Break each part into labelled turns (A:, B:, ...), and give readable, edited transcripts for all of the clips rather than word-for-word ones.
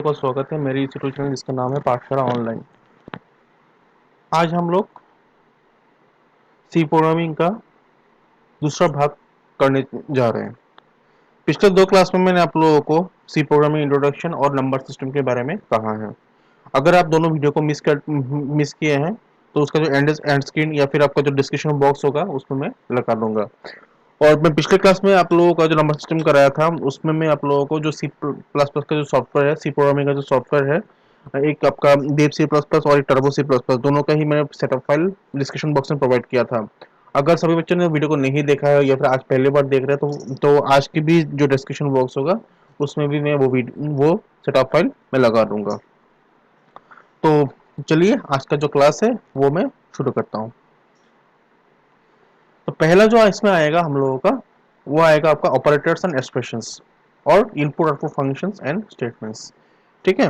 A: का स्वागत है मेरे यूट्यूब चैनल जिसका नाम है पाठशाला ऑनलाइन। आज हम लोग सी प्रोग्रामिंग का दूसरा भाग करने जा रहे हैं। पिछले दो क्लास में मैंने आप लोगों को सी प्रोग्रामिंग इंट्रोडक्शन और नंबर सिस्टम के बारे में कहा है। अगर आप दोनों वीडियो को मिस किए हैं तो उसका जो एंड स्क्रीन या फिर आपका जो डिस्क्रिप्शन बॉक्स होगा उसमें मैं लगा दूंगा। और मैं पिछले क्लास में आप लोगों का जो नंबर सिस्टम कराया था उसमें मैं आप लोगों को जो सी प्लस प्लस का जो सॉफ्टवेयर है, सी प्रोग्रामिंग का जो सॉफ्टवेयर है, एक आपका देव सी प्लस प्लस और एक टर्बो सी प्लस प्लस, दोनों का ही मैंने सेटअप फाइल डिस्क्रिप्शन बॉक्स में प्रोवाइड किया था। अगर सभी बच्चों ने वीडियो को नहीं देखा है या फिर आज पहली बार देख रहे हैं तो आज की भी जो डिस्क्रिप्शन बॉक्स होगा उसमें भी मैं वो सेटअप फाइल मैं लगा दूंगा। तो चलिए आज का जो क्लास है वो मैं शुरू करता हूँ। तो पहला जो इसमें आएगा हम लोगों का वो आएगा आपका ऑपरेटर्स एंड एक्सप्रेशंस और input output functions and statements. ठीक है,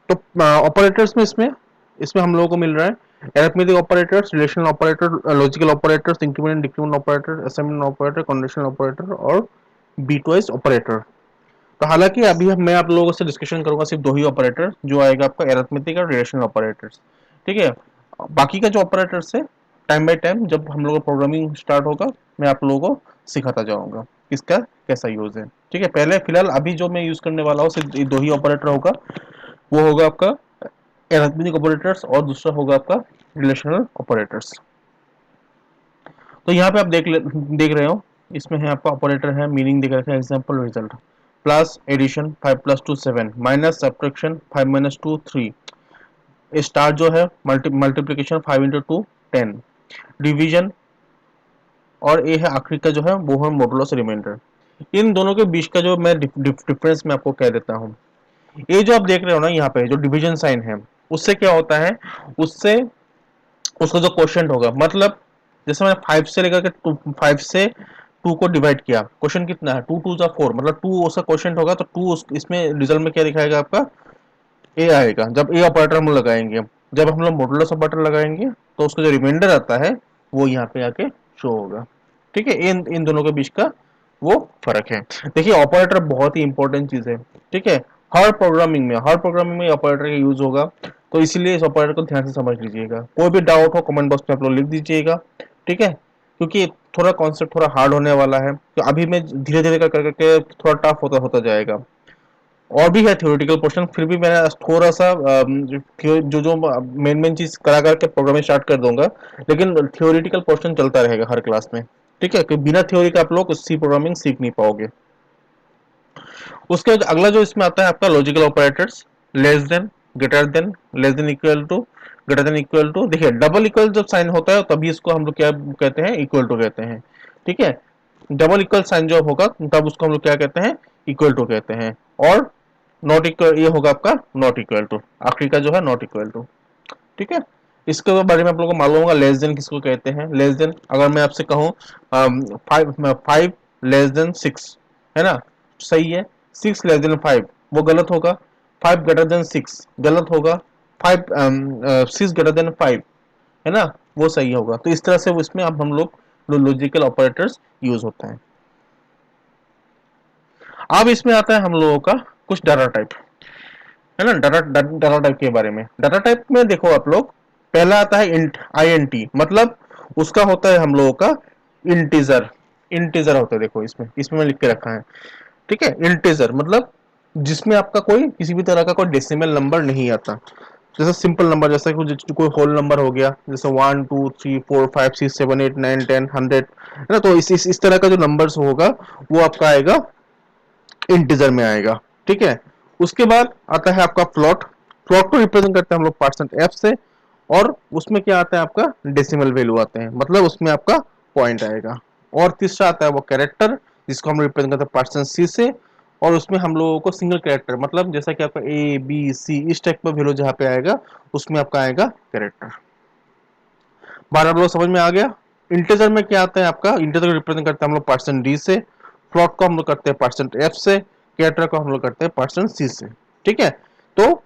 A: तो ऑपरेटर्स में इसमें इसमें हम लोगों को मिल रहा है arithmetic operators, relational operator, logical operators, increment decrement operator, assignment operator, conditional operator और बीटवाइज ऑपरेटर। तो हालांकि अभी मैं आप लोगों से डिस्कशन करूंगा सिर्फ दो ही ऑपरेटर, जो आएगा आपका अरिथमेटिक और रिलेशनल ऑपरेटर्स। ठीक है, बाकी का जो ऑपरेटर्स है टाइम बाय टाइम जब हम लोग का प्रोग्रामिंग स्टार्ट होगा मैं आप लोगों को सिखाता जाऊंगा किसका कैसा यूज है। ठीक है, पहले फिलहाल अभी जो मैं यूज करने वाला हूँ सिर्फ दो ही ऑपरेटर होगा, वो होगा आपका अरिथमेटिक ऑपरेटर्स और दूसरा होगा आपका रिलेशनल ऑपरेटर्स। तो यहाँ पे आप देख रहे हो इसमें है आपका ऑपरेटर है, मीनिंग दिख रखा है, example result, plus addition 5 plus 2 7, minus subtraction 5 minus 2 3, star जो है मल्टीप्लिकेशन 5 इंटू 2 10, डिवीजन और ये है आखिरी का जो है वो है मॉडुलस रिमाइंडर। इन दोनों के बीच का जो मैं डिफरेंस मैं आपको कह देता हूँ। ये जो आप देख रहे हो ना यहाँ पे जो डिवीजन साइन है उससे क्या होता है, उससे उसका जो क्वेश्चन होगा, मतलब जैसे मैंने 5 से लेकर के 5 से 2 को डिवाइड किया, क्वेश्चन कितना है 2 2 जा 4, मतलब 2 उसका क्वेश्चन होगा तो 2 इसमें रिजल्ट में क्या दिखाएगा आपका ए आएगा जब ए ऑपरेटर हम लगाएंगे। जब हम लोग मॉडुलस ऑपरेटर लगाएंगे तो उसका जो रिमाइंडर आता है वो यहाँ पे आके शो होगा। ठीक है, इन इन दोनों के बीच का वो फर्क है। देखिए ऑपरेटर बहुत ही इंपॉर्टेंट चीज है। ठीक है, हर प्रोग्रामिंग में ऑपरेटर का यूज होगा, तो इसीलिए इस ऑपरेटर को ध्यान से समझ लीजिएगा। कोई भी डाउट हो कमेंट बॉक्स में आप लोग लिख दीजिएगा। ठीक है, क्योंकि थोड़ा कॉन्सेप्ट थोड़ा हार्ड होने वाला है, तो अभी मैं धीरे धीरे कर करके थोड़ा टफ होता होता जाएगा। और भी है थ्योरेटिकल पोर्शन, फिर भी मैं थोड़ा सा जो जो मेन मेन चीज करा करके प्रोग्रामिंग स्टार्ट कर दूंगा, लेकिन थ्योरेटिकल पोर्शन चलता रहेगा हर क्लास में। ठीक है, कि बिना थ्योरी के आप लोग सी प्रोग्रामिंग सीख नहीं पाओगे। उसके बाद अगला जो इसमें आता है आपका logical operators, less than, greater than, less than equal to, greater than equal to. देखिए डबल इक्वल जब साइन होता है तभी इसको हम लोग क्या कहते हैं, इक्वल टू कहते हैं। ठीक है, डबल इक्वल साइन जब होगा तब उसको हम लोग क्या कहते हैं, इक्वल टू कहते हैं। और नॉट इक्वल ये होगा आपका नॉट इक्वल टू, आखिरी का जो है नॉट इक्वल टू। ठीक है, इसके बारे में आप लोगों को मालूम होगा लेस देन किसको कहते हैं। लेस देन अगर मैं आपसे कहूँ 5 लेस देन 6, है ना, सही है। 6 लेस देन 5 वो गलत होगा। 5 ग्रेटर देन 6 गलत होगा। 6 ग्रेटर देन 5, है ना, वो सही होगा। तो इस तरह से उसमें अब हम लोग लॉजिकल ऑपरेटर्स यूज होता है। अब इसमें आता है हम लोगों का कुछ डाटा टाइप, है ना। डाटा टाइप के बारे में, डाटा टाइप में देखो आप लोग, पहला आता है इंट, INT, मतलब उसका होता है हम लोगों का इंटीजर। इंटीजर होता है, देखो इसमें इसमें मैं लिख के रखा है। ठीक है, इंटीजर मतलब जिसमें आपका कोई किसी भी तरह का कोई डेसिमल नंबर नहीं आता। जैसे सिंपल नंबर, जैसे कोई होल नंबर हो गया, जैसे 1 2 3 4 5 6 7 8 9 10 100, है ना। तो इस तरह का जो नंबर्स होगा वो आपका आएगा इंटीजर में आएगा। ठीक है, उसके बाद आता है आपका फ्लोट। फ्लोट को रिप्रेजेंट करते हैं हम लोग परसेंट एफ से, और उसमें क्या आता है आपका डेसिमल वैल्यू आते हैं, मतलब उसमें आपका पॉइंट आएगा। और तीसरा आता है वो कैरेक्टर, जिसको हम रिप्रेजेंट करते हैं परसेंट सी से, और उसमें हम लोगों को सिंगल कैरेक्टर, मतलब जैसा कि आपका A B C इस टाइप का वैल्यू जहाँ पे आएगा उसमें आपका आएगा कैरेक्टर। बार आप लोग समझ में आ गया। इंटीजर में क्या आता है आपका, इंटीजर को रिप्रेजेंट करते हैं हम लोग परसेंट डी से, फ्लोट को हम लोग करते हैं परसेंट एफ से, कैरेक्टर को हम लोग करते हैं परसेंट सी से। ठीक है, तो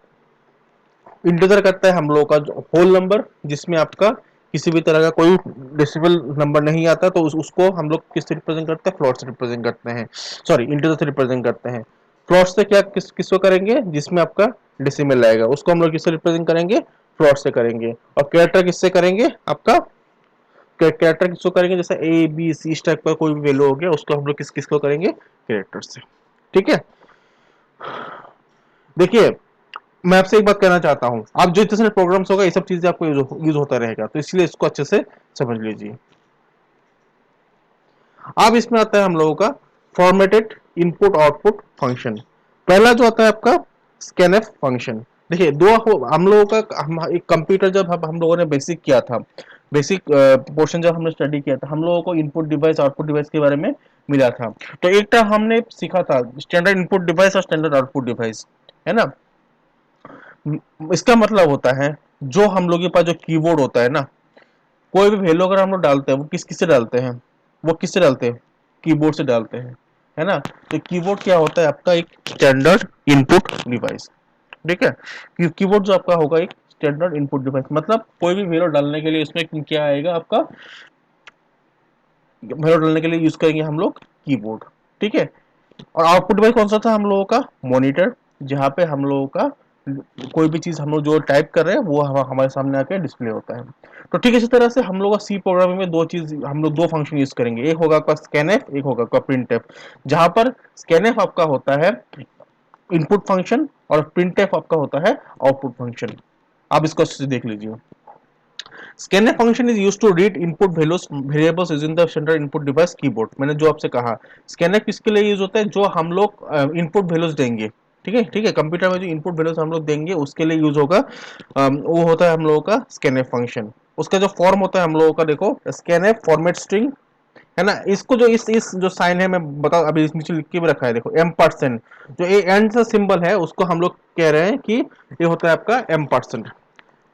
A: इंटीजर करता है हम लोगों का होल नंबर, जिसमें आपका किसी भी तरह का कोई डेसिमल नंबर नहीं आता, तो उसको हम लोग किससे रिप्रेजेंट करते हैं, फ्लोट से रिप्रेजेंट करते हैं, सॉरी इंटीजर से रिप्रेजेंट करते हैं। फ्लोट से क्या किसको करेंगे, जिसमें आपका डेसिमल आएगा उसको हम लोग किससे रिप्रेजेंट करेंगे, फ्लोट से करेंगे। और कैरेक्टर किससे करेंगे, आपका कैरेक्टर किसको करेंगे, जैसे ए बी सी इस टाइप का कोई भी वैल्यू हो गया उसको हम लोग किसको करेंगे, कैरेक्टर से। ठीक है, देखिए मैं आपसे एक बात कहना चाहता हूं, आप जो इतने सारे प्रोग्राम्स होगा ये सब चीजें आपको यूज होता रहेगा, तो इसलिए इसको अच्छे से समझ लीजिए। अब इसमें आता है हम लोगों का फॉर्मेटेड इनपुट आउटपुट फंक्शन। पहला जो आता है आपका स्कैनएफ फंक्शन। देखिए दो हम लोगों का एक कंप्यूटर जब हम लोगों ने बेसिक किया था, बेसिक पोर्शन जब हमने स्टडी किया था, हम लोगों को इनपुट डिवाइस आउटपुट डिवाइस के बारे में मिला था। तो एक टाइम हमने सीखा था स्टैंडर्ड इनपुट डिवाइस और स्टैंडर्ड आउटपुट डिवाइस, है ना। इसका मतलब होता है जो हम लोग के पास जो कीबोर्ड होता है ना, कोई भी वैल्यू अगर हम लोग डालते हैं वो किससे डालते हैं, वो किससे डालते हैं, कीबोर्ड से डालते हैं, है ना। तो कीबोर्ड क्या होता है, आपका एक स्टैंडर्ड इनपुट डिवाइस। ठीक है, कीबोर्ड जो आपका होगा एक स्टैंडर्ड इनपुट डिवाइस, मतलब कोई भी वैल्यू डालने के लिए इसमें क्या आएगा, आपका वैल्यू डालने के लिए यूज करेंगे हम लोग कीबोर्ड। ठीक है, और आउटपुट डिवाइस कौन सा था हम लोगों का, मॉनिटर, जहाँ पे हम लोगों का कोई भी चीज हम लोग जो टाइप कर रहे हैं वो हमारे सामने आके डिस्प्ले होता है। तो ठीक इसी तरह से हम लोग सी प्रोग्रामिंग में दो चीज हम लोग दो फंक्शन यूज करेंगे, एक होगा आपका स्कैनएफ, एक होगा आपका प्रिंटएफ। जहां पर स्कैनएफ आपका होता है इनपुट फंक्शन और प्रिंटएफ आपका होता है आउटपुट फंक्शन। आप इसको अच्छे से देख लीजिए। scanf function is used to read input values variables using the standard input device keyboard। मैंने जो आपसे कहा scanf किसके लिए यूज होता है, जो हम लोग इनपुट वैल्यूज देंगे, ठीक है, ठीक है, कंप्यूटर में जो इनपुट वैल्यूज हम लोग देंगे उसके लिए यूज होगा, वो होता है हम लोगों का scanf फंक्शन। उसका जो फॉर्म होता है हम लोगों का, देखो scanf फॉर्मेट स्ट्रिंग, है ना। इसको जो इस जो साइन है मैं बता अभी इस नीचे लिख के भी रखा है, देखो M%, जो ये एंड से सिंबल है उसको हम लोग कह रहे हैं कि ये होता है आपका M%।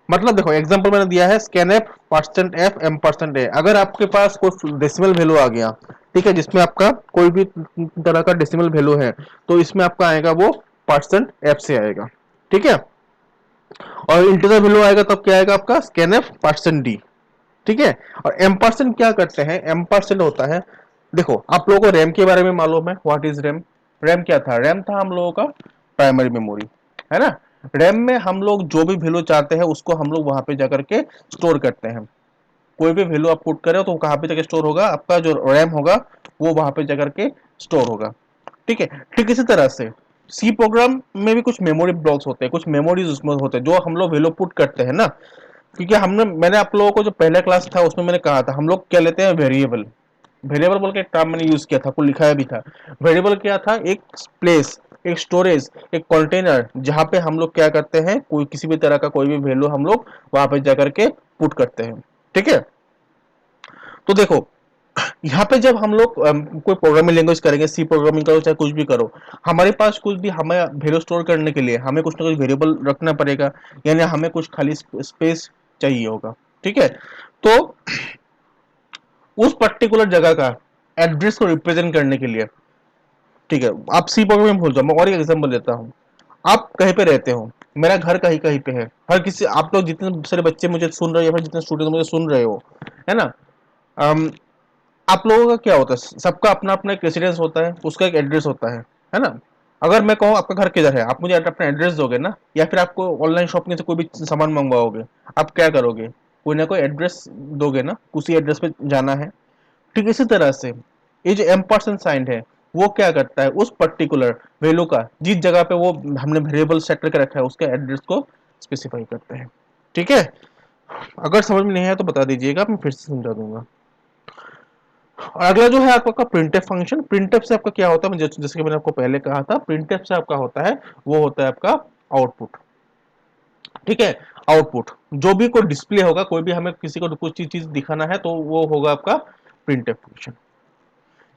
A: मतलब देखो एग्जांपल मैंने दिया है scanf percent F M percent A. अगर आपके पास कोई डेसिमल वैल्यू आ गया, ठीक है, जिसमें आपका कोई भी तरह का डेसिमल वैल्यू है, तो इसमें आपका आएगा वो परसेंट एफ से आएगा। ठीक है, और इंटीजर वैल्यू आएगा तब क्या आएगा आपका स्कैनएफ परसेंट डी। ठीक है, और एम परसेंट क्या करते हैं, एम परसेंट होता है, देखो आप लोगों को रैम के बारे में मालूम है, व्हाट इज रैम। रैम क्या था, रैम था हम लोगों का प्राइमरी मेमोरी, है ना। रैम में हम लोग जो भी वैल्यू चाहते हैं उसको हम लोग वहां पे जाकर के स्टोर करते हैं। कोई भी वैल्यू आप पुट करें तो कहाँ पे जाकर स्टोर होगा, आपका जो रैम होगा वो वहां पे जाकर के स्टोर होगा। ठीक है, ठीक इसी तरह से सी प्रोग्राम में भी कुछ मेमोरी ब्लॉक्स होते हैं, कुछ मेमोरीज उसमें होते हैं जो हम लोग वैल्यू पुट करते हैं ना। क्योंकि मैंने आप लोगों को जो पहला क्लास था उसमें मैंने कहा था हम लोग क्या लेते हैं, वेरिएबल। वेरिएबल बोल के एक टर्म मैंने यूज किया था, कुछ लिखाया भी था। वेरिएबल क्या था, एक प्लेस, एक स्टोरेज, एक कंटेनर, जहां पे हम लोग क्या करते हैं, कोई किसी भी तरह का कोई भी वैल्यू हम लोग वहां पे जाकर के पुट करते हैं। ठीक है, तो देखो यहाँ पे जब हम लोग कोई प्रोग्रामिंग लैंग्वेज करेंगे, सी प्रोग्रामिंग करो चाहे कुछ भी करो, हमारे पास कुछ भी हमें वैल्यू स्टोर करने के लिए हमें कुछ ना कुछ वेरिएबल रखना पड़ेगा, यानी हमें कुछ खाली स्पेस चाहिए होगा। ठीक है, तो उस पर्टिकुलर जगह का एड्रेस को रिप्रेजेंट करने के लिए, ठीक है, आप सी प्रोग्रामिंग भूल जाओ, मैं और एक एग्जांपल देता हूँ। आप कहीं पे रहते हो, मेरा घर कहीं कहीं पे है, हर किसी आप लोग जितने सारे बच्चे मुझे सुन रहे हो या जितने स्टूडेंट मुझे सुन रहे हो, है ना। अम, आप लोगों का क्या होता है, सबका अपना अपना एक रेसिडेंस होता है, उसका एक एड्रेस होता है ना। अगर मैं कहूँ आपका घर किधर है, आप मुझे अपना एड्रेस दोगे ना, या फिर आपको ऑनलाइन शॉपिंग से कोई भी सामान मंगवाओगे, आप क्या करोगे, कोई ना कोई एड्रेस दोगे ना, उसी एड्रेस पे जाना है। ठीक इसी तरह से ये जो एम्परसेंड साइन है वो क्या करता है, उस पर्टिकुलर वैल्यू का जिस जगह पे वो हमने वेरिएबल सेट करके रखा है उसके एड्रेस को स्पेसिफाई करते हैं। ठीक है, अगर समझ में नहीं आया तो बता दीजिएगा, मैं फिर से समझा दूंगा। और अगला जो है आपका प्रिंटफ फंक्शन। प्रिंटफ से आपका क्या होता है, जैसे कि मैंने आपको पहले कहा था, प्रिंटफ से आपका होता है वो होता है आपका आउटपुट। ठीक है, आउटपुट जो भी कोई डिस्प्ले होगा, कोई भी हमें किसी को कुछ चीज दिखाना है तो वो होगा आपका प्रिंटफ फंक्शन।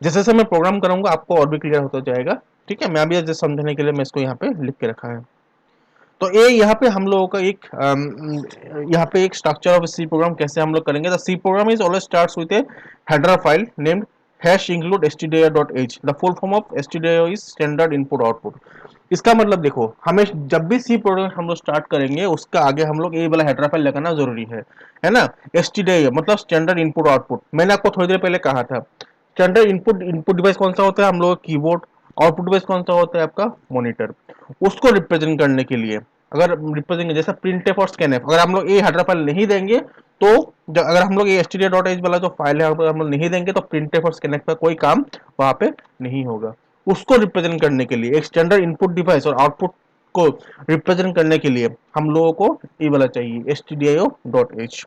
A: जैसे जैसे मैं प्रोग्राम करूंगा आपको और भी क्लियर होता जाएगा। ठीक है, मैं अभी जैसे समझने के लिए मैं इसको यहाँ पे लिख के रखा है। तो ये यहाँ पे हम लोगों का एक यहाँ पे एक स्ट्रक्चर ऑफ सी प्रोग्राम कैसे हम लोग करेंगे। The C program is always starts with a header file named hash include stdio.h। The full form of stdio is standard input output. इसका मतलब देखो, हमें जब भी सी प्रोग्राम हम लोग स्टार्ट करेंगे उसका आगे हम लोग ये वाला हेडर फाइल लगाना जरूरी है ना। stdio मतलब स्टैंडर्ड इनपुट आउटपुट। मैंने आपको थोड़ी देर पहले कहा था स्टैंडर्ड इनपुट डिवाइस कौन सा होता है, हम लोग कीबोर्ड। आउटपुट बेस कौन सा होता है आपका मॉनिटर। उसको रिप्रेजेंट करने के लिए अगर रिप्रेजेंट जैसा printf और scanf अगर हम लोग ये हेडर फाइल नहीं देंगे तो अगर हम लोग ये stdio.h वाला जो फाइल है हम लोग नहीं देंगे तो printf और scanf का कोई काम वहां पे नहीं होगा। उसको रिप्रेजेंट करने के लिए एक स्टैंडर्ड इनपुट डिवाइस और आउटपुट को रिप्रेजेंट करने के लिए हम लोगों को ये वाला चाहिए stdio.h।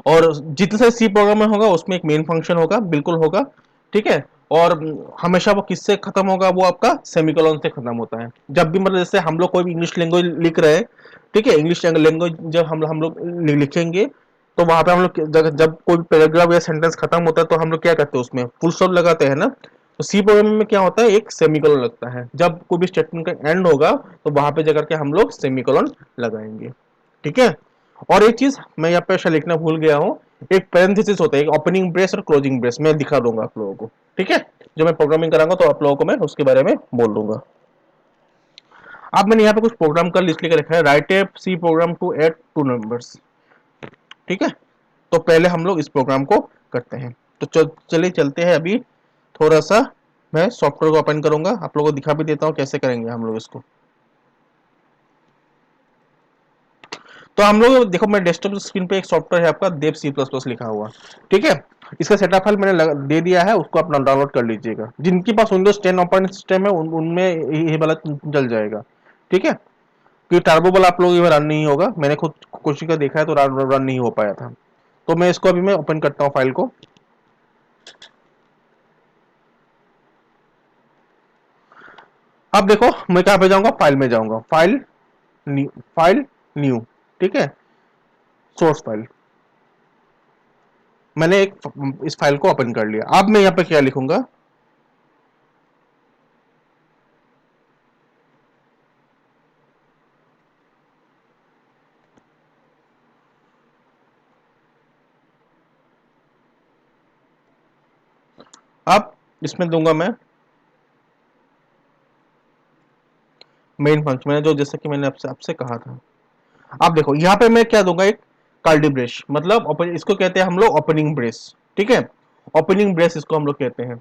A: और जितने सारे सी प्रोग्राम में होगा उसमें एक मेन फंक्शन होगा, बिल्कुल होगा, ठीक है। और हमेशा वो किससे खत्म होगा, वो आपका सेमिकोलॉन से खत्म होता है। जब भी मतलब जैसे हम लोग कोई भी इंग्लिश लैंग्वेज लिख रहे हैं, ठीक है, इंग्लिश लैंग्वेज जब हम लोग लिखेंगे तो वहां पे हम लोग जब कोई पैराग्राफ या सेंटेंस खत्म होता है तो हम लोग क्या करते हैं उसमें फुल स्टॉप लगाते हैं ना। तो सी प्रोग्राम में क्या होता है एक सेमिकोलॉन लगता है। जब कोई भी स्टेटमेंट का एंड होगा तो वहां पे जाकर के हम लोग सेमिकोलॉन लगाएंगे, ठीक है। और एक चीज मैं यहाँ पे शायद लिखना भूल गया हूँ, एक पैरेंथेसिस होता है, एक ओपनिंग ब्रेस और क्लोजिंग ब्रेस मैं दिखा दूंगा आप लोगों को, ठीक है। जब मैं प्रोग्रामिंग कराऊंगा तो आप लोगों को मैं उसके बारे में बोल दूंगा। अब मैंने यहाँ पे कुछ प्रोग्राम का लिस्ट लेकर रखा है, write a C program to add two numbers, ठीक है। तो पहले हम लोग इस प्रोग्राम को करते हैं। तो चलिए चलते हैं अभी थोड़ा सा मैं सॉफ्टवेयर को ओपन करूंगा, आप लोगों को दिखा भी देता हूँ कैसे करेंगे हम लोग इसको। तो हम लोग देखो मैं डेस्कटॉप स्क्रीन पे एक सॉफ्टवेयर है आपका देव सी प्लस प्लस लिखा हुआ, ठीक है। इसका सेटअप फाइल मैंने दे दिया है, उसको अपना डाउनलोड कर लीजिएगा। जिनके पास विंडोज 10 ऑपरेटिंग सिस्टम है उनमें ये वाला चल जाएगा, ठीक है। क्योंकि टर्बो वाला आप लोग ये रन नहीं होगा, मैंने खुद कोशिश कर देखा है तो रन नहीं हो पाया था। तो मैं इसको अभी मैं ओपन करता हूँ फाइल को। अब देखो मैं कहाँ पे जाऊंगा, फाइल में जाऊंगा, फाइल न्यू, ठीक है, सोर्स फाइल। मैंने एक इस फाइल को ओपन कर लिया। अब मैं यहाँ पे क्या लिखूंगा, अब इसमें दूंगा मैं मेन फंक्शन, मैंने जो जैसे कि मैंने आपसे आपसे कहा था। अब देखो यहाँ पे मैं क्या दूंगा, एक कार्डी ब्रेस, मतलब इसको कहते हैं हम लोग ओपनिंग ब्रेस, ठीक है। ओपनिंग ब्रेस इसको हम लोग कहते हैं।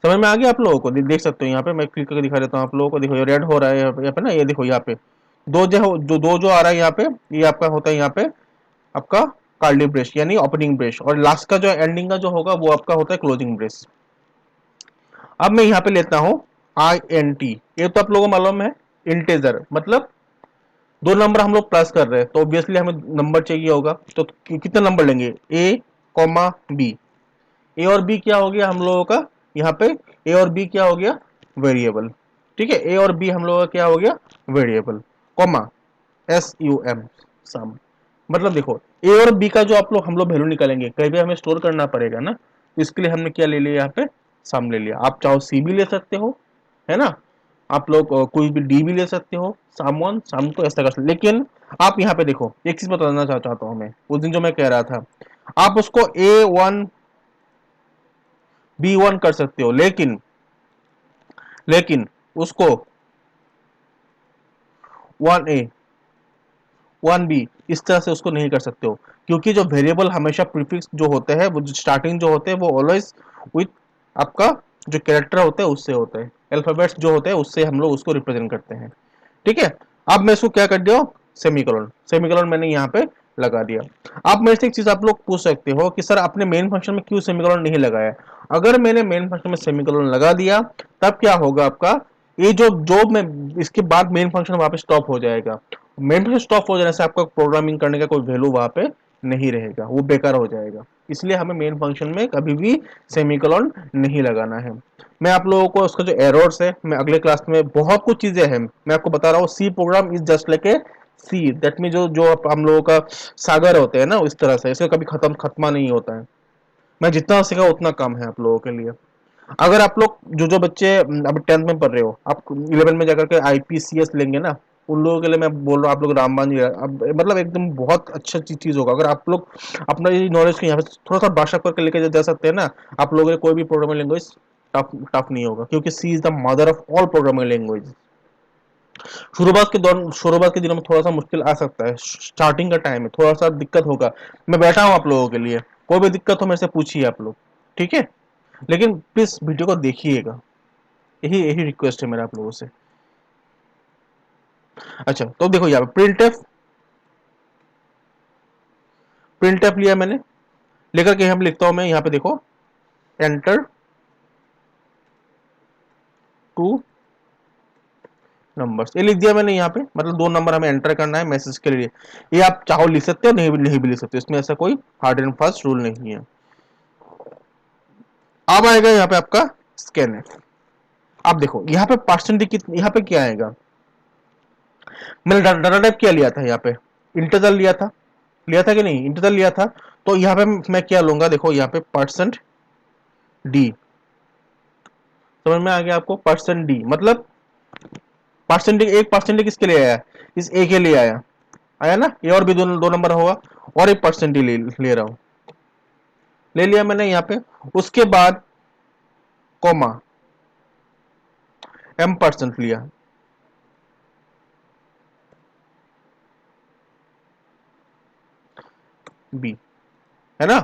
A: समझ में आ गया आप लोगों को, देख सकते हो यहाँ पे मैं क्लिक करके दिखा देता हूँ आप लोगों को। देखो ये रेड हो रहा है यहाँ पे ना, ये देखो यहाँ पे दो जो आ रहा है यहाँ पे, ये आपका होता है यहाँ पे आपका कार्डी ब्रेस यानी ओपनिंग ब्रेस, और लास्ट का जो एंडिंग का जो होगा वो आपका होता है क्लोजिंग ब्रेस। अब मैं यहाँ पे लेता हूँ INT, ये तो आप लोगों को मालूम है इंटेजर, मतलब दो नंबर हम लोग प्लस कर रहे हैं तो ऑब्वियसली हमें नंबर चाहिए होगा। तो कितने नंबर लेंगे, ए कॉमा बी। ए और बी क्या हो गया हम लोगों का यहाँ पे, ए और बी क्या हो गया वेरिएबल, ठीक है। ए और बी हम लोगों का क्या हो गया वेरिएबल, कॉमा SUM सम। मतलब देखो ए और बी का जो आप लोग हम लोग वैल्यू निकालेंगे कहीं भी हमें स्टोर करना पड़ेगा ना, तो इसके लिए हमने क्या ले लिया यहाँ पे सम ले लिया। आप चाहो सी भी ले सकते हो, है ना, आप लोग कोई भी डी भी ले सकते हो, साम वन साम टू ऐसा कर सकते। लेकिन आप यहाँ पे देखो एक चीज बताना चाहता हूँ मैं, उस दिन जो मैं कह रहा था आप उसको A1 B1 कर सकते हो, लेकिन उसको 1A 1B इस तरह से उसको नहीं कर सकते हो, क्योंकि जो वेरिएबल हमेशा प्रीफिक्स जो होते हैं वो जो स्टार्टिंग जो होते हैं वो ऑलवेज विथ आपका जो कैरेक्टर होता है उससे होता है, अल्फाबेट्स जो होते हैं उससे हम लोग उसको रिप्रेजेंट करते हैं, ठीक है। अब मैं इसको क्या कर दिया, सेमीकोलन, सेमीकोलन मैंने यहाँ पे लगा दिया। अब मेरे से एक चीज आप लोग पूछ सकते हो कि सर आपने मेन फंक्शन में क्यों सेमीकोलन नहीं लगाया। अगर मैंने मेन फंक्शन में सेमीकोलन लगा दिया तब क्या होगा आपका, ये जो मैं इसके बाद मेन फंक्शन वहां पे स्टॉप हो जाएगा। मेन फंक्शन स्टॉप हो जाने से आपका प्रोग्रामिंग करने का कोई वैल्यू वहां पे नहीं रहेगा, वो बेकार हो जाएगा। इसलिए हमें मेन फंक्शन में कभी भी सेमीकोलन नहीं लगाना है। मैं आप लोगों को उसका जो एरर्स है मैं अगले क्लास में, बहुत कुछ चीजें हैं मैं आपको बता रहा हूँ। C program is just like a C, that mean जो जो हम लोगों का सागर होते हैं ना, इस तरह से इसे कभी खत्मा नहीं होता है। मैं जितना सीखा उतना कम है आप लोगों के लिए। अगर आप लोग जो जो बच्चे अभी 10th में पढ़ रहे हो, आप 11 में जाकर के IPCS लेंगे ना, उन लोगों के लिए मैं बोल रहा हूँ आप लोग रामबान जी अब मतलब एकदम बहुत अच्छा चीज होगा। अगर आप लोग अपना ये नॉलेज को यहाँ पे थोड़ा सा बाशा करके लेके जा सकते हैं ना, आप लोगों के कोई भी प्रोग्रामिंग लैंग्वेज टफ टफ नहीं होगा, क्योंकि C is the mother of all programming language. शुरुआत के दिनों में थोड़ा सा मुश्किल आ सकता है, स्टार्टिंग का टाइम है, थोड़ा सा दिक्कत होगा। मैं बैठा हूँ आप लोगों के लिए, कोई भी दिक्कत हो मेरे से पूछिए आप लोग, ठीक है। लेकिन प्लीज वीडियो को देखिएगा, यही यही रिक्वेस्ट है मेरा आप लोगों से। अच्छा तो देखो यहाँ पे प्रिंट एफ लिया मैंने, लेकर के हम लिखता हूं मैं यहाँ पे देखो एंटर टू नंबर्स, ये लिख दिया मैंने यहाँ पे, मतलब 2 नंबर हमें एंटर करना है मैसेज के लिए। ये आप चाहो लिख सकते हो, नहीं भी लिख सकते, इसमें ऐसा कोई हार्ड एंड फास्ट रूल नहीं है। अब आएगा यहाँ पे आपका स्कैन है। अब देखो यहाँ पे परसेंटेज, यहाँ पे क्या आएगा, मैंने डाटा टाइप क्या लिया था यहाँ पे, इंटीजर लिया था कि नहीं, इंटीजर लिया था। तो यहाँ पे मैं क्या लूंगा, देखो यहाँ पे %d, समझ में आ गया आपको, %d मतलब परसेंटेज, एक परसेंटेज किसके लिए आया, इस ए के लिए आया, आया ना, ये और भी दो नंबर होगा, और एक परसेंटेज ले रहा हूं, ले लिया मैंने यहाँ पे। उसके बाद कॉमा m% लिया, b, है ना,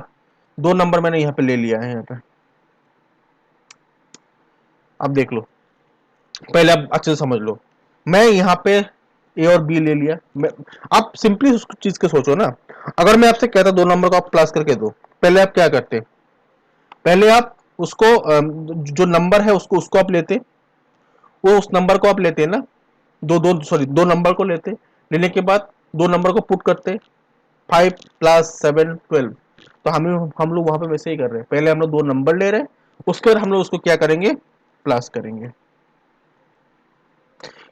A: 2 नंबर मैंने यहाँ पे ले लिया है यहाँ पे। अब देख लो, पहले आप अच्छे से समझ लो, मैं यहाँ पे ए और बी ले लिया। आप सिंपली उस चीज के सोचो ना, अगर मैं आपसे कहता 2 नंबर को आप प्लस करके दो, पहले आप क्या करते, पहले आप उसको जो नंबर है उसको उसको आप लेते, वो उस नंबर को आप लेते ना, दो नंबर को लेते, लेने के बाद 2 नंबर को पुट करते, 5 + 7 = 12। तो हम लोग वहां पे वैसे ही कर रहे हैं, पहले हम लोग 2 नंबर ले रहे हैं, उसके बाद हम लोग उसको क्या करेंगे, प्लस करेंगे।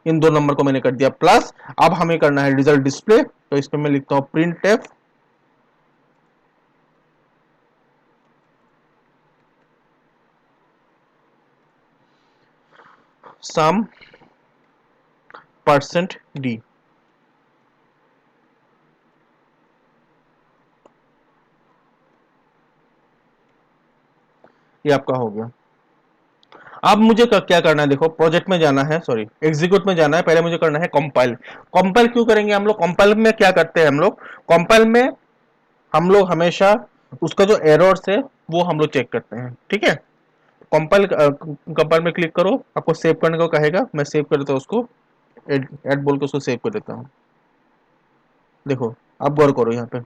A: इन 2 नंबर को मैंने कर दिया प्लस। अब हमें करना है रिजल्ट डिस्प्ले, तो इसमें मैं लिखता हूं प्रिंट एफ सम %d, ये आपका हो गया। अब मुझे क्या करना है, देखो प्रोजेक्ट में जाना है, सॉरी एग्जीक्यूट में जाना है, पहले मुझे करना है कंपाइल। कंपाइल क्यों करेंगे हम लोग, कंपाइल में क्या करते हैं हम लोग, कंपाइल में हम लोग हमेशा उसका जो एरर्स है वो हम लोग चेक करते हैं, ठीक है। कंपाइल में क्लिक करो, आपको सेव करने को कहेगा, मैं सेव कर देता हूँ उसको, एड बोल के उसको सेव कर देता हूँ। देखो अब गौर करो यहाँ पे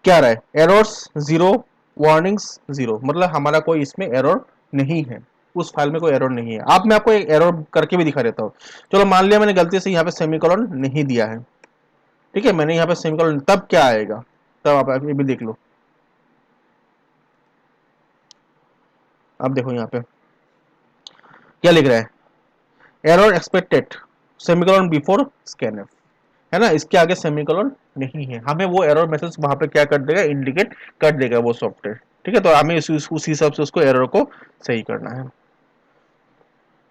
A: क्या रहा है, एरर्स 0, वार्निंग्स 0, मतलब हमारा कोई इसमें एरर नहीं है, उस फाइल में कोई एरर नहीं है। अब मैं आपको एक एरर करके भी दिखा देता हूँ। चलो मान लिया मैंने गलती से यहाँ पे सेमीकोलन नहीं दिया है, ठीक है, मैंने यहाँ पे सेमीकोलन, तब क्या आएगा, तब आप ये भी देख लो। अब देखो यहाँ पे क्या लिख रहा है, error expected semicolon before scanf, है ना, इसके आगे सेमीकोलन नहीं है, हमें वो एरर मैसेज वहां पे क्या कर देगा, इंडिकेट कर देगा वो सॉफ्टवेयर, ठीक है। तो हमें उस हिसाब से उसको एरर को सही करना है।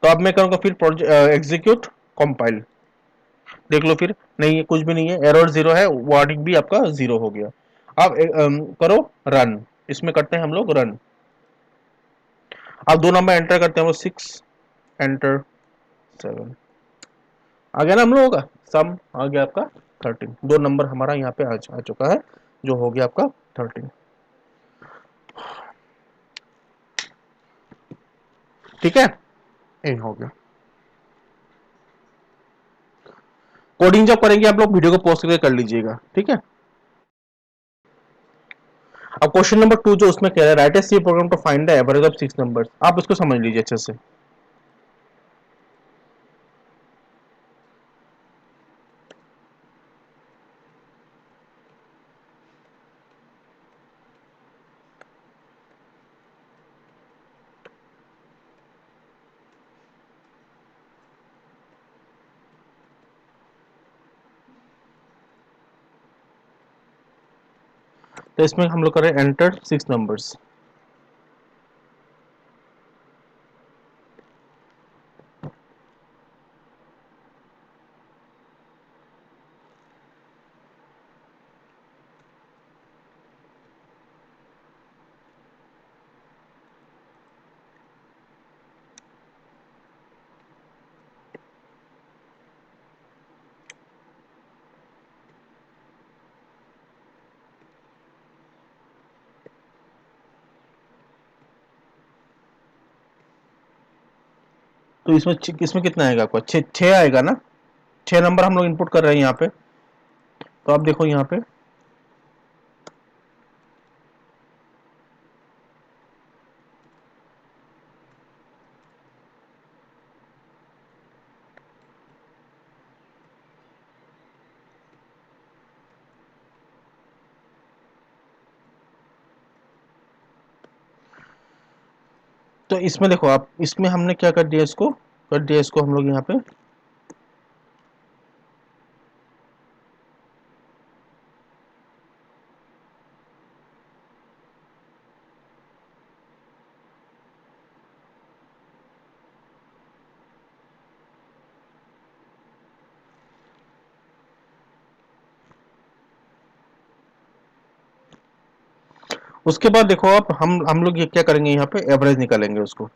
A: तो अब मैं करूंगा फिर एग्जीक्यूट कंपाइल, देख लो फिर, नहीं है, कुछ भी नहीं है, एरर 0 है, वार्निंग भी आपका 0 हो गया। अब करो रन, इसमें करते हैं हम लोग रन। अब 2 नंबर एंटर करते हैं हम लोग, 6 एंटर 7, आ गया ना हम लोगों का सम, आ गया आपका 13, 2 नंबर हमारा यहाँ पे आ चुका है, जो हो गया आपका 13, ठीक है, ये हो गया। कोडिंग जब करेंगे आप लोग वीडियो को पॉज करके कर लीजिएगा, ठीक है। अब क्वेश्चन नंबर 2 जो उसमें कह रहा है, write a C program to find the average of 6 numbers, आप इसको समझ लीजिए अच्छे से। तो इसमें हम लोग करें एंटर 6 नंबर्स, तो इसमें कितना आएगा आपका, 6 आएगा ना, 6 नंबर हम लोग इनपुट कर रहे हैं यहाँ पे। तो आप देखो यहाँ पे तो इसमें देखो आप, इसमें हमने क्या कर दिया, इसको कर दिया, इसको हम लोग यहाँ पे उसके बाद देखो आप, हम लोग ये क्या करेंगे, यहाँ पे एवरेज निकालेंगे उसको।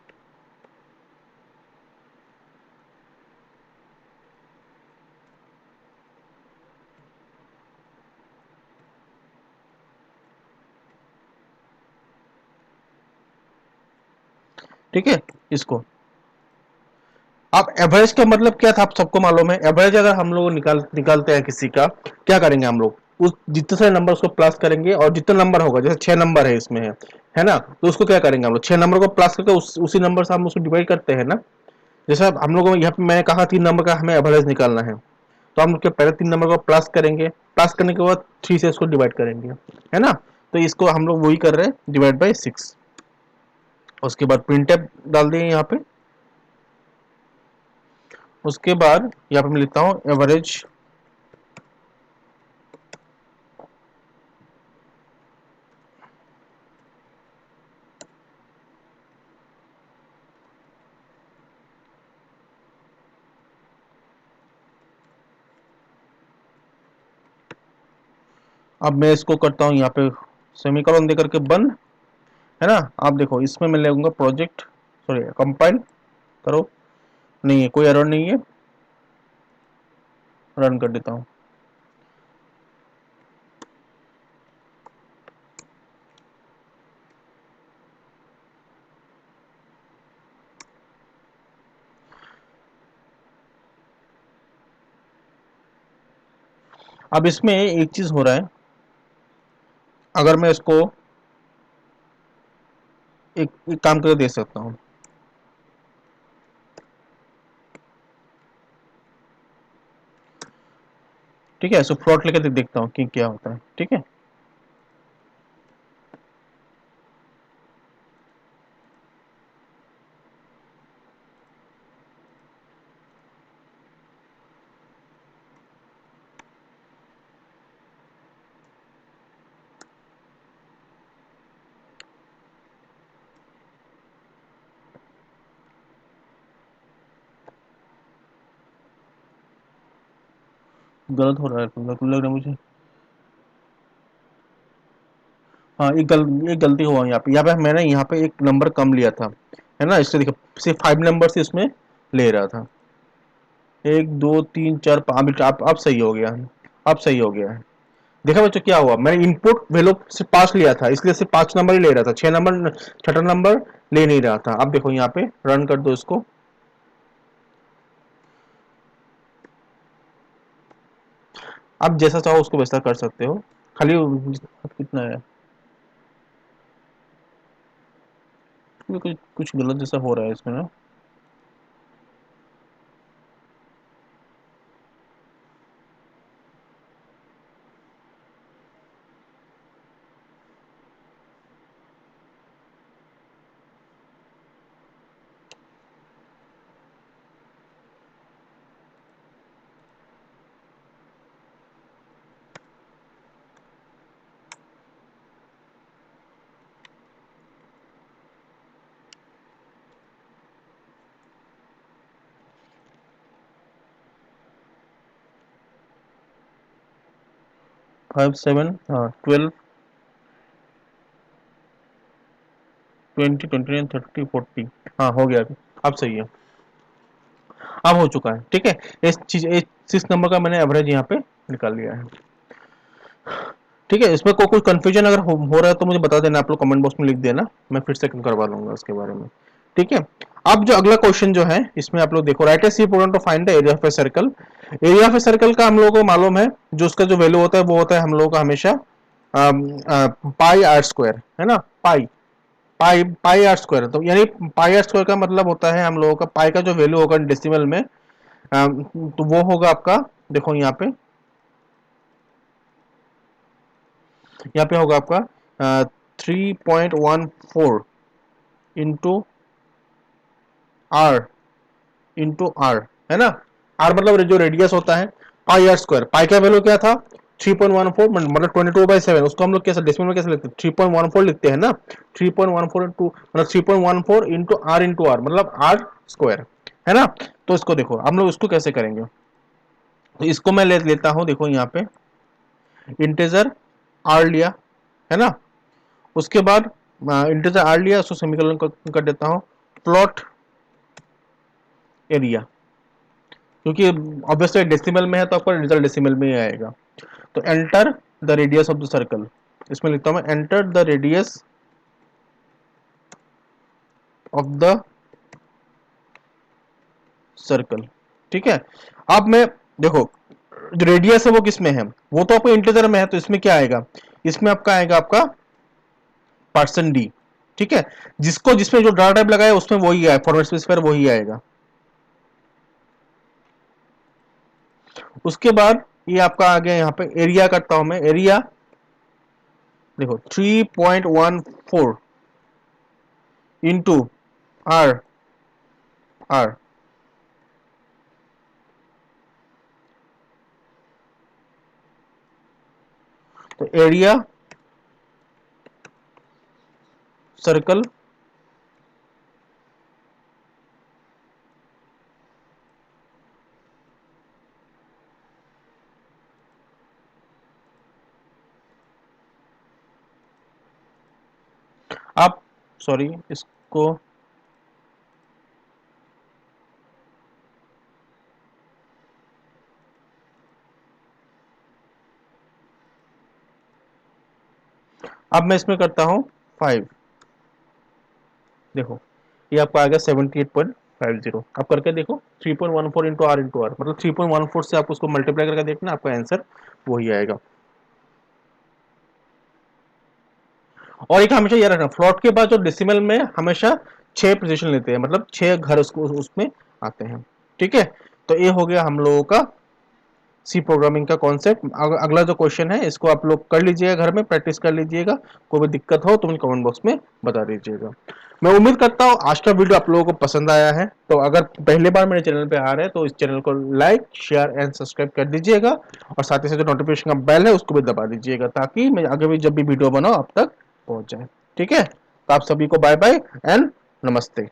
A: ठीक है, इसको आप एवरेज का मतलब क्या था, आप सबको मालूम है। एवरेज अगर हम लोग निकालते हैं किसी का, क्या करेंगे हम लोग, उस जितने सारे नंबर उसको प्लस करेंगे, और जितना नंबर होगा, जैसे 6 नंबर है इसमें है ना, तो उसको क्या करेंगे हम लोग, 6 नंबर को प्लस करके उसी नंबर से हम उसको डिवाइड करते हैं ना। जैसे हम लोग यहाँ पे मैंने कहा 3 नंबर का हमें एवरेज निकालना है, तो हम लोग पहले 3 नंबर को प्लस करेंगे, प्लस करने के बाद 3 से इसको डिवाइड करेंगे, है ना। तो इसको हम लोग वही कर रहे हैं, डिवाइड बाई 6। उसके बाद प्रिंट डाल दिए यहाँ पे। उसके बाद यहाँ पे मैं लिखता हूँ एवरेज अब मैं इसको करता हूँ यहाँ पे सेमीकोलन दे करके बंद, है ना। आप देखो इसमें मैं लेऊंगा प्रोजेक्ट, सॉरी कंपाइल करो, नहीं है कोई एरर नहीं है, रन कर देता हूँ। अब इसमें एक चीज हो रहा है, अगर मैं इसको एक काम करके दे सकता हूँ। ठीक है, सो फ्लॉट लेके देखता हूँ कि क्या होता है। ठीक है, गलत हो रहा है, गलत लग रहा है मुझे। हाँ, एक गलती हुआ यहाँ पे मैंने यहाँ पे एक नंबर कम लिया था, है ना। इससे देखो सिर्फ 5 नंबर से इसमें ले रहा था, 1 2 3 4 5, अब सही हो गया है, अब सही हो गया है। देखा बच्चों क्या हुआ, मैंने इनपुट वैल्यू से 5 लिया था, इसलिए सिर्फ 5 नंबर ही ले रहा था, 6 नंबर, छठा नंबर ले नहीं रहा था। अब देखो यहाँ पे रन कर दो इसको। आप जैसा चाहो उसको वैसा कर सकते हो, खाली कितना है, कुछ गलत जैसा हो रहा है इसमें ना। 5 7 हाँ 12 20 29 30 40, हाँ हो गया अभी, अब सही है, अब हो चुका है। ठीक है, इस चीज 6 नंबर का मैंने एवरेज यहाँ पे निकाल लिया है। ठीक है, इसमें कोई कंफ्यूजन अगर हो रहा है तो मुझे बता देना, आप लोग कमेंट बॉक्स में लिख देना, मैं फिर से करवा लूंगा इसके बारे में। ठीक है। अब जो अगला क्वेश्चन जो है इसमें आप लोग देखो, write a C program to find the area of a circle. Area of a circle का हम लोगों को मालूम है, जो उसका जो वैल्यू होता है वो होता है हम लोगों का हमेशा पाई आर स्क्वायर, है ना, पाई पाई पाई आर स्क्वायर। तो यानी पाई आर स्क्वायर का मतलब होता है हम लोगों का पाई का जो वैल्यू होगा डेसिमल में, तो वो होगा आपका, देखो यहाँ पे होगा आपका 3.14 इंटू आर इंटू आर, है ना। आर मतलब जो रेडियस होता है, पाई आर स्क्वायर, पाई का वैल्यू क्या था 3.14 मतलब 22/7, उसको हम लोग कैसे डेसिमल में कैसे लिखते हैं, 3.14 लिखते हैं ना। 3.14 इंटू मतलब 3.14 इंटू आर मतलब आर स्क्वायर, है ना। तो इसको देखो हम लोग इसको कैसे करेंगे, तो इसको मैं लेता हूं, देखो यहाँ पे इंटीजर आर लिया, है ना। उसके बाद इंटीजर आर लिया, उसको सेमीकोलन कर देता हूं, प्लॉट एरिया, क्योंकि ऑब्वियसली डेसिमल में है तो आपका रिजल्ट डेसिमल में ही आएगा। तो enter the radius of the circle, इसमें लिखता हूं मैं enter the radius of the circle, ठीक है। अब मैं देखो जो रेडियस है वो किस में है, वो तो आपको इंटीजर में है, तो इसमें क्या आएगा, इसमें आपका आएगा आपका परसेंट डी, ठीक है। जिसको जिसमें जो डाटा टाइप लगाया उसमें वही आएगा, फॉरवर्ड स्पेसिफायर वही आएगा। उसके बाद ये आपका आ गया, यहाँ पे एरिया करता हूं मैं, एरिया देखो 3.14 इंटू आर आर, तो एरिया सर्कल आप सॉरी इसको अब मैं इसमें करता हूं 5, देखो ये आपका आ गया 78.50। आप करके देखो 3.14 इंटू आर मतलब 3.14 से आप उसको मल्टीप्लाई करके देखना, आपका आंसर वही आएगा। और एक हमेशा याद रखना, फ्लॉट के बाद जो डेसिमल में हमेशा 6 पोजीशन लेते हैं, मतलब 6 घर उसको उसमें आते हैं, ठीक है। तो ये हो गया हम लोगों का सी प्रोग्रामिंग का कॉन्सेप्ट। अगला जो क्वेश्चन है इसको आप लोग कर लीजिएगा, घर में प्रैक्टिस कर लीजिएगा, कोई भी दिक्कत हो तो मुझे कमेंट बॉक्स में बता दीजिएगा। मैं उम्मीद करता हूँ आज का वीडियो आप लोगों को पसंद आया है। तो अगर पहली बार मेरे चैनल पे आ रहे हैं तो इस चैनल को लाइक शेयर एंड सब्सक्राइब कर दीजिएगा, और साथ ही साथ जो नोटिफिकेशन का बेल है उसको भी दबा दीजिएगा, ताकि मैं आगे भी जब भी वीडियो बनाऊँ आप तक पहुंच जाए, ठीक है। तो आप सभी को बाय बाय एंड नमस्ते।